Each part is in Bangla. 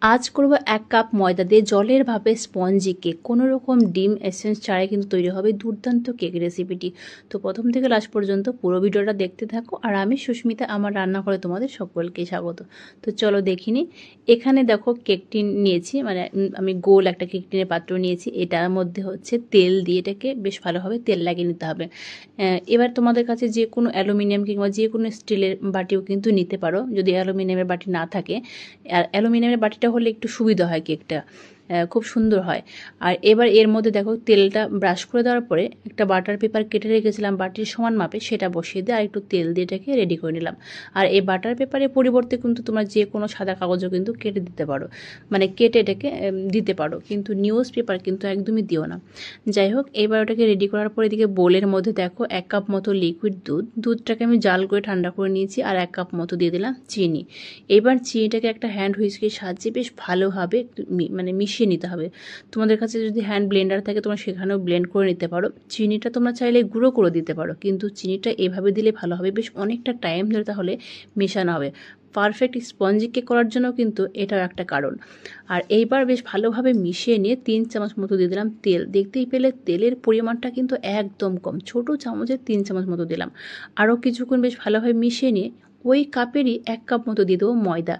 আজ করব 1 কাপ ময়দা দিয়ে জলের ভাপে স্পঞ্জি কেক। কোনো রকম ডিম এসেন্স ছাড়াই কিন্তু তৈরি হবে দুর্দান্ত কেক রেসিপিটি। তো প্রথম থেকে লাস্ট পর্যন্ত পুরো ভিডিওটা দেখতে থাকো। আর আমি সুস্মিতা, আমার রান্নাঘরে তোমাদের সকলকে স্বাগত। তো চলো দেখিনি। এখানে দেখো কেকটি নিয়েছি, মানে আমি গোল একটা কেক টিনের পাত্র নিয়েছি। এটার মধ্যে হচ্ছে তেল দিয়ে এটাকে বেশ ভালোভাবে তেল লাগিয়ে নিতে হবে। এবার তোমাদের কাছে যে কোনো অ্যালুমিনিয়াম কিংবা যে কোনো স্টিলের বাটিও কিন্তু নিতে পারো, যদি অ্যালুমিনিয়ামের বাটি না থাকে। আর অ্যালুমিনিয়ামের বাটিটা হলে একটু সুবিধা হয়, কেকটা খুব সুন্দর হয়। আর এবার এর মধ্যে দেখো তেলটা ব্রাশ করে দেওয়ার পরে একটা বাটার পেপার কেটে রেখেছিলাম বাটির সমান মাপে, সেটা বসিয়ে দিয়ে আর একটু তেল দিয়ে এটাকে রেডি করে নিলাম। আর এই বাটার পেপারের পরিবর্তে কিন্তু তোমরা যে কোনো সাদা কাগজও কিন্তু কেটে দিতে পারো, মানে কেটে এটাকে দিতে পারো, কিন্তু নিউজ পেপার কিন্তু একদমই দিও না। যাই হোক, এবার ওটাকে রেডি করার পরে এদিকে বোলের মধ্যে দেখো 1 কাপ মতো লিকুইড দুধটাকে আমি জাল করে ঠান্ডা করে নিয়েছি। আর 1 কাপ মতো দিয়ে দিলাম চিনি। এবার চিনিটাকে একটা হ্যান্ড হুইস্কের সাহায্যে বেশ ভালোভাবে মানে মিশিয়ে নিতে হবে। তোমাদের কাছে যদি হ্যান্ড ব্লেন্ডার থাকে তোমরা সেখানেও ব্লেন্ড করে নিতে পারো। চিনিটা তোমরা চাইলে গুঁড়ো করে দিতে পারো, কিন্তু চিনিটা এভাবে দিলে ভালো হবে, বেশ অনেকটা টাইম ধরে তাহলে মেশানো হবে। পারফেক্ট স্পঞ্জি কেক করার জন্য কিন্তু এটাও একটা কারণ। আর এইবার বেশ ভালোভাবে মিশিয়ে নিয়ে 3 চামচ মতো দিয়ে দিলাম তেল। দেখতেই পেলে তেলের পরিমাণটা কিন্তু একদম কম, ছোট চামচের 3 চামচ মতো দিলাম। আরও কিছুক্ষণ বেশ ভালোভাবে মিশিয়ে নিয়ে ওই কাপেরই 1 কাপ মতো দিয়ে দেবো ময়দা।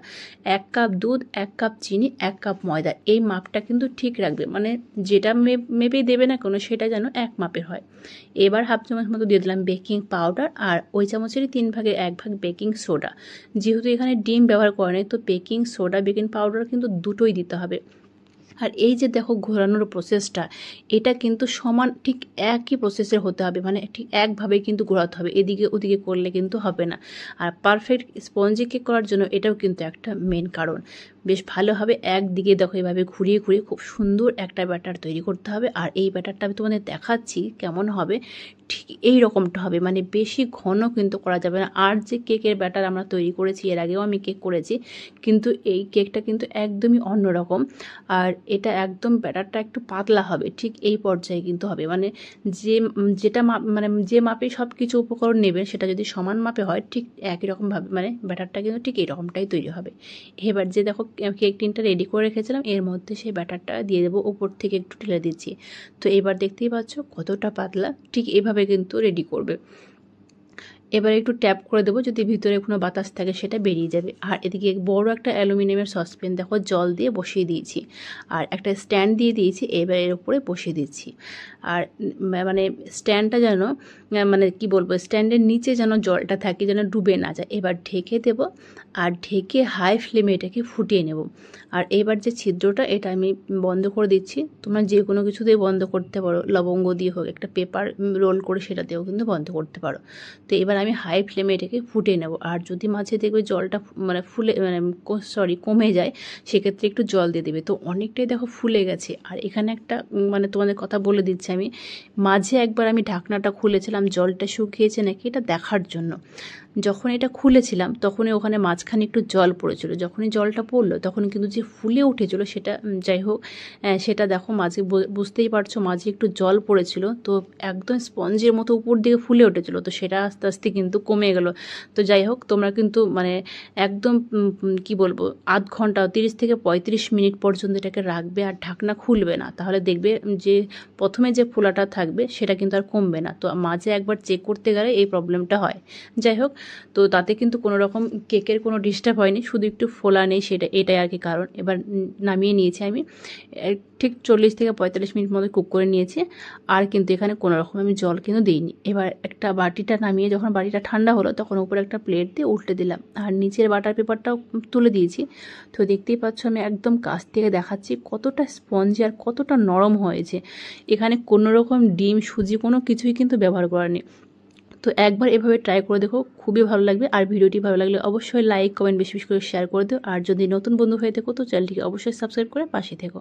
1 কাপ দুধ, 1 কাপ চিনি, 1 কাপ ময়দা। এই মাপটা কিন্তু ঠিক রাখবে, মানে যেটা মেপেই দেবে না কোনো সেটা যেন 1 মাপের হয়। এবার হাফ চামচ মতো দিয়ে দিলাম বেকিং পাউডার, আর ওই চামচেরই 3 ভাগের 1 ভাগ বেকিং সোডা। যেহেতু এখানে ডিম ব্যবহার করা নেই, তো বেকিং সোডা বেকিং পাউডার কিন্তু দুটোই দিতে হবে। আর এই যে দেখো ঘোরানোর প্রসেসটা, এটা কিন্তু সমান ঠিক একই প্রসেসের হতে হবে, মানে ঠিক একভাবে কিন্তু ঘোরাতে হবে, এদিকে ওদিকে করলে কিন্তু হবে না। আর পারফেক্ট স্পঞ্জি কেক করার জন্য এটাও কিন্তু একটা মেন কারণ। বেশ ভালোভাবে একদিকে দেখো এভাবে ঘুরিয়ে ঘুরিয়ে খুব সুন্দর একটা ব্যাটার তৈরি করতে হবে। আর এই ব্যাটারটা আমি তোমাদের দেখাচ্ছি কেমন হবে, ঠিক এই রকমটা হবে, মানে বেশি ঘন কিন্তু করা যাবে না। আর যে কেকের ব্যাটার আমরা তৈরি করেছি, এর আগেও আমি কেক করেছি, কিন্তু এই কেকটা কিন্তু একদমই অন্যরকম। আর এটা একদম ব্যাটারটা একটু পাতলা হবে, ঠিক এই পর্যায়ে কিন্তু হবে, মানে যেটা মানে যে মাপে সব কিছু উপকরণ নেবেন সেটা যদি সমান মাপে হয় ঠিক একই রকমভাবে, মানে ব্যাটারটা কিন্তু ঠিক এইরকমটাই তৈরি হবে। এবার যে দেখো কেক টিনটা রেডি করে রেখেছিলাম, এর মধ্যে সেই ব্যাটারটা দিয়ে দেবো, উপর থেকে একটু ঢেলে দিচ্ছি। তো এবার দেখতেই পাচ্ছ কতটা পাতলা, ঠিক এভাবে কিন্তু রেডি করবে। এবার একটু ট্যাপ করে দেবো, যদি ভিতরে কোনো বাতাস থাকে সেটা বেরিয়ে যাবে। আর এদিকে বড় একটা অ্যালুমিনিয়ামের সসপ্যান দেখো জল দিয়ে বসিয়ে দিয়েছি, আর একটা স্ট্যান্ড দিয়ে দিয়েছি, এবার এর উপরে বসিয়ে দিচ্ছি। আর মানে স্ট্যান্ডটা যেন, মানে কি বলবো, স্ট্যান্ডের নিচে যেন জলটা থাকে, যেন ডুবে না যায়। এবার ঢেকে দেব, আর ঢেকে হাই ফ্লেমে এটাকে ফুটিয়ে নেব। আর এবার যে ছিদ্রটা, এটা আমি বন্ধ করে দিচ্ছি। তোমরা যে কোনো কিছু দিয়ে বন্ধ করতে পারো, লবঙ্গ দিয়ে হোক, একটা পেপার রোল করে সেটা দিয়েও কিন্তু বন্ধ করতে পারো। তো এবার আমি হাই ফ্লেমে এটাকে ফুটিয়ে নেব। আর যদি মাঝে দেখবে জলটা মানে কমে যায়, সেক্ষেত্রে একটু জল দিয়ে দেবে। তো অনেকটাই দেখো ফুলে গেছে। আর এখানে একটা মানে তোমাদের কথা বলে দিচ্ছি আমি, মাঝে একবার আমি ঢাকনাটা খুলেছিলাম জলটা শুকিয়েছে নাকি এটা দেখার জন্য। যখন এটা খুলেছিলাম তখনই ওখানে মাঝখানে একটু জল পড়েছিল, যখনই জলটা পড়লো তখন কিন্তু যে ফুলে উঠেছিল সেটা, যাই হোক, সেটা দেখো মাঝে বুঝতেই পারছো মাঝে একটু জল পড়েছিল, তো একদম স্পঞ্জের মতো উপর দিকে ফুলে উঠেছিল, তো সেটা আস্তে আস্তে কিন্তু কমে গেল। তো যাই হোক, তোমরা কিন্তু মানে একদম কি বলবো, আধ ঘন্টা 30 থেকে 35 মিনিট পর্যন্ত এটাকে রাখবে আর ঢাকনা খুলবে না, তাহলে দেখবে যে প্রথমে যে ফোলাটা থাকবে সেটা কিন্তু আর কমবে না। তো মাঝে একবার চেক করতে গেলে এই প্রবলেমটা হয়। যাই হোক, তো তাতে কিন্তু কোনো রকম কেকের কোনো ডিস্টার্ব হয়নি, শুধু একটু ফোলা নেই, এটাই আর কি কারণ। এবার নামিয়ে নিয়েছি আমি, ঠিক 40 থেকে 45 মিনিট মতো কুক করে নিয়েছি। আর কিন্তু এখানে কোনো রকম আমি জল কিন্তু দিইনি। এবার একটা বাটিটা নামিয়ে যখন বাটিটা ঠান্ডা হলো তখন উপরে একটা প্লেট দিয়ে উল্টে দিলাম, আর নিচের বাটার পেপারটাও তুলে দিয়েছি। তো দেখতেই পাচ্ছ আমি একদম কাছ থেকে দেখাচ্ছি কতটা স্পঞ্জি আর কতটা নরম হয়েছে। এখানে কোনো রকম ডিম সুজি কোনো কিছুই কিন্তু ব্যবহার করা নেই। তো একবার এভাবে ট্রাই করে দেখো, খুবই ভালো লাগবে। আর ভিডিওটি ভালো লাগলে অবশ্যই লাইক কমেন্ট বেশি বেশি করে শেয়ার করে দিও। আর যদি নতুন বন্ধু হয়ে থাকো তো চ্যানেলটিকে অবশ্যই সাবস্ক্রাইব করে পাশে থেকো।